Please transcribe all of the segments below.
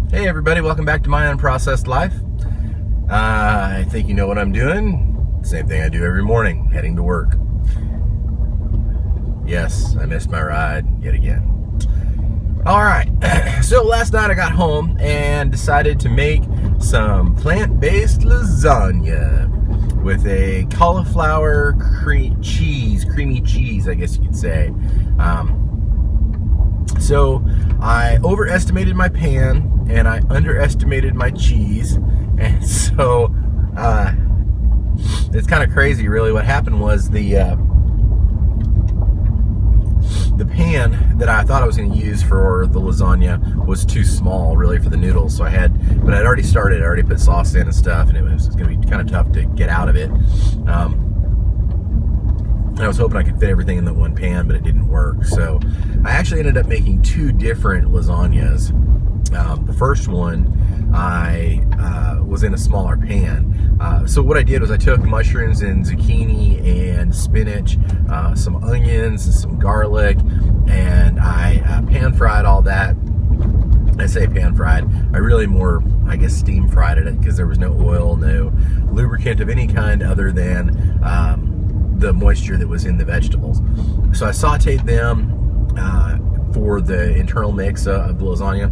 Hey everybody, welcome back to my Unprocessed Life. I think you know what I'm doing. Same thing I do every morning, heading to work. Yes, I missed my ride yet again. Alright, so last night I got home and decided to make some plant-based lasagna with a cauliflower creamy cheese, I guess you could say. So I overestimated my pan and I underestimated my cheese, and so it's kind of crazy really. What happened was the pan that I thought I was going to use for the lasagna was too small really for the noodles, so I'd already started. I already put sauce in and stuff, and it was going to be kind of tough to get out of it. I was hoping I could fit everything in the one pan, but it didn't work. So I actually ended up making two different lasagnas. The first one I was in a smaller pan. So what I did was I took mushrooms and zucchini and spinach, some onions and some garlic, and I pan fried all that. I say pan fried, I really more, I guess, steam fried it because there was no oil, no lubricant of any kind other than the moisture that was in the vegetables. So I sauteed them for the internal mix of the lasagna.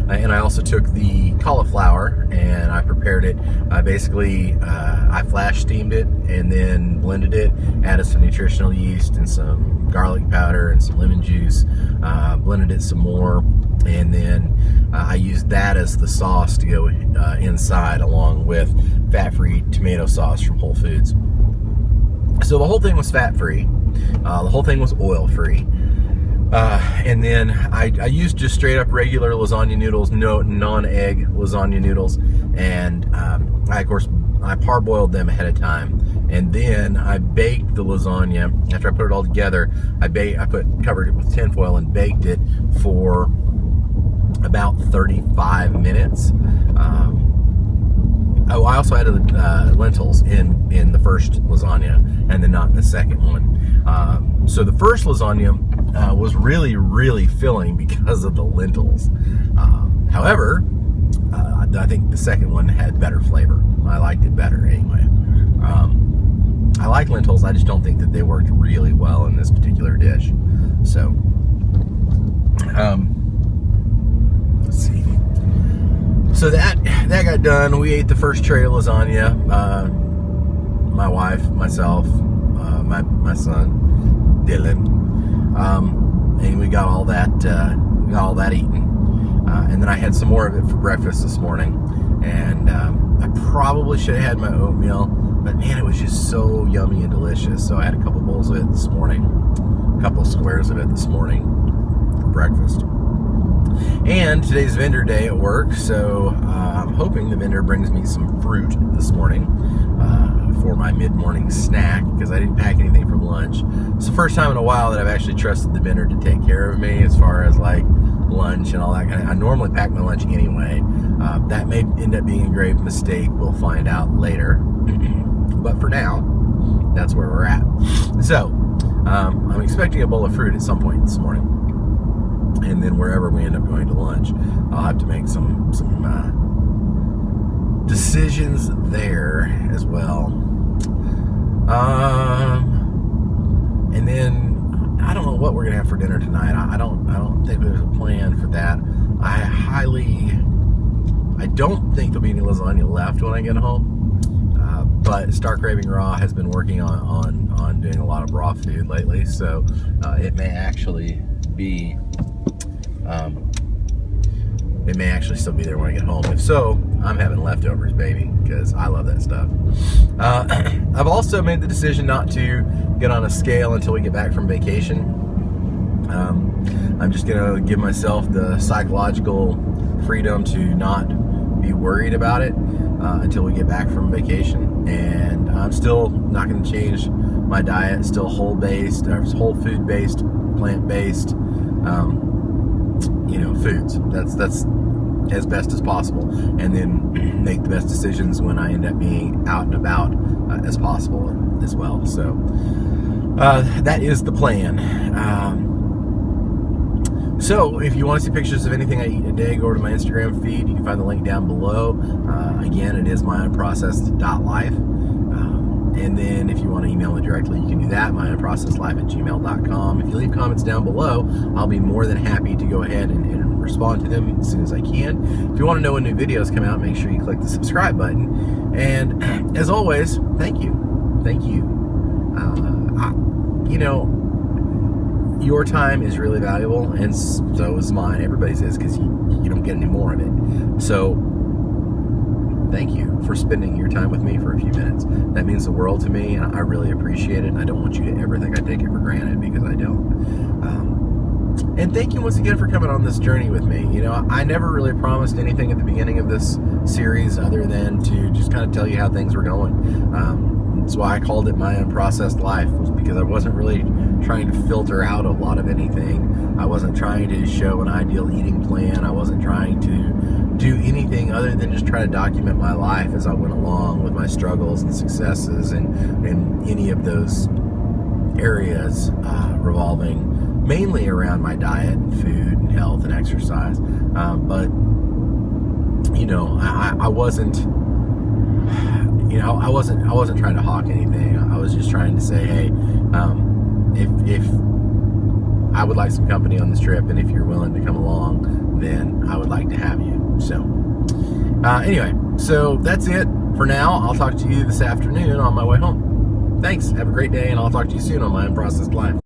And I also took the cauliflower and I prepared it. I flash steamed it and then blended it, added some nutritional yeast and some garlic powder and some lemon juice, blended it some more, and then I used that as the sauce to go inside, along with fat-free tomato sauce from Whole Foods. So the whole thing was fat-free, the whole thing was oil-free. And then I used just straight up regular lasagna noodles, no non-egg lasagna noodles, and I parboiled them ahead of time, and then I baked the lasagna. After I put it all together, covered it with tinfoil and baked it for about 35 minutes. I also added lentils in the first lasagna, and then not in the second one. So the first lasagna was really, really filling because of the lentils. However, I think the second one had better flavor. I liked it better anyway. I like lentils, I just don't think that they worked really well in this particular dish. So, let's see. So that got done. We ate the first tray of lasagna. My wife, myself, my son, Dylan, and we got all that eaten. And then I had some more of it for breakfast this morning. And I probably should have had my oatmeal, but man, it was just so yummy and delicious. So I had a couple bowls of it this morning, a couple squares of it this morning for breakfast. And today's vendor day at work, so I'm hoping the vendor brings me some fruit this morning for my mid-morning snack, because I didn't pack anything for lunch. It's the first time in a while that I've actually trusted the vendor to take care of me as far as like lunch and all that kind of. I normally pack my lunch anyway. That may end up being a grave mistake. We'll find out later. But for now, that's where we're at. So I'm expecting a bowl of fruit at some point this morning. And then wherever we end up going to lunch, I'll have to make some decisions there as well. And then I don't know what we're gonna have for dinner tonight. I don't think there's a plan for that. I don't think there'll be any lasagna left when I get home. But Star Craving Raw has been working on doing a lot of raw food lately, so it may actually be. It may actually still be there when I get home. If so, I'm having leftovers, baby, because I love that stuff. I've also made the decision not to get on a scale until we get back from vacation. I'm just going to give myself the psychological freedom to not be worried about it until we get back from vacation. And I'm still not going to change my diet. Still whole food based, plant based. Foods. That's as best as possible, and then make the best decisions when I end up being out and about as possible as well. So that is the plan. So if you want to see pictures of anything I eat in a day, go over to my Instagram feed. You can find the link down below. Again, it is myunprocessed.life. And then if you want to email me directly, you can do that, myunprocessedlife@gmail.com. If you leave comments down below, I'll be more than happy to go ahead and respond to them as soon as I can. If you want to know when new videos come out, make sure you click the subscribe button. And as always, thank you. Thank you. Your time is really valuable, and so is mine. Everybody's is, because you don't get any more of it. So thank you for spending your time with me for a few minutes. That means the world to me, and I really appreciate it. And I don't want you to ever think I take it for granted, because I don't. And thank you once again for coming on this journey with me. I never really promised anything at the beginning of this series other than to just kind of tell you how things were going. That's why I called it My Unprocessed Life, was because I wasn't really trying to filter out a lot of anything. I wasn't trying to show an ideal eating plan. I wasn't trying to do anything other than just try to document my life as I went along, with my struggles and successes and any of those areas revolving mainly around my diet and food and health and exercise. But I wasn't trying to hawk anything. I was just trying to say, hey, if I would like some company on this trip, and if you're willing to come along, then I would like to have you. So anyway, so that's it for now. I'll talk to you this afternoon on my way home. Thanks. Have a great day, and I'll talk to you soon on My Unprocessed Life.